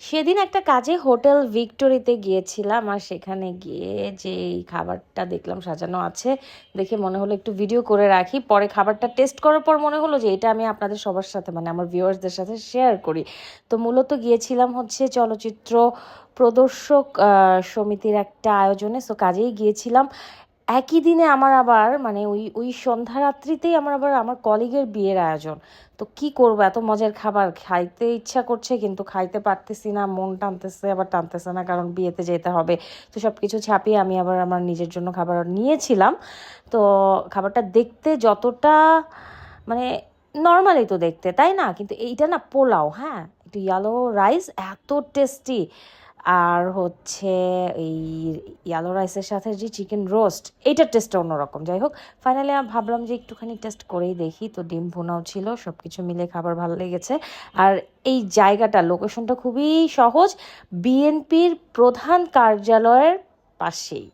সেদিন একটা কাজে হোটেল ভিক্টোরিতে গিয়েছিলাম, আর সেখানে গিয়ে যে এই খাবারটা দেখলাম সাজানো আছে, দেখে মনে হলো একটু ভিডিও করে রাখি। পরে খাবারটা টেস্ট করার পর মনে হলো যে এটা আমি আপনাদের সবার সাথে মানে আমার ভিউয়ার্সদের সাথে শেয়ার করি। তো মূলত গিয়েছিলাম হচ্ছে চলচ্চিত্র প্রদর্শক সমিতির একটা আয়োজনে, সো কাজেই গিয়েছিলাম। একই দিনে আমার আবার মানে ওই ওই সন্ধ্যা রাত্রিতেই আমার আবার আমার কলিগের বিয়ের আয়োজন। তো কি করবো, এত মজার খাবার খাইতে ইচ্ছা করছে কিন্তু খাইতে পারতেছি না, মন টানতেছে আবার টানতেছে না, কারণ বিয়েতে যেতে হবে। তো সব কিছু ছাপিয়ে আমি আবার আমার নিজের জন্য খাবার নিয়েছিলাম। তো খাবারটা দেখতে যতটা মানে নর্মালি তো দেখতে, তাই না? কিন্তু এইটা না পোলাও, হ্যাঁ, একটু ইয়ালো রাইস, এত টেস্টি। আর হচ্ছে এই ইয়ালো রাইসের সাথে যে চিকেন রোস্ট, এইটার টেস্টটা অন্যরকম। যাই হোক, ফাইনালি আমি ভাবলাম যে একটুখানি টেস্ট করেই দেখি। তো ডিম ভুনাও ছিল, সব কিছু মিলে খাবার ভালো লেগেছে। আর এই জায়গাটা, লোকেশনটা খুবই সহজ, বিএনপির প্রধান কার্যালয়ের পাশেই।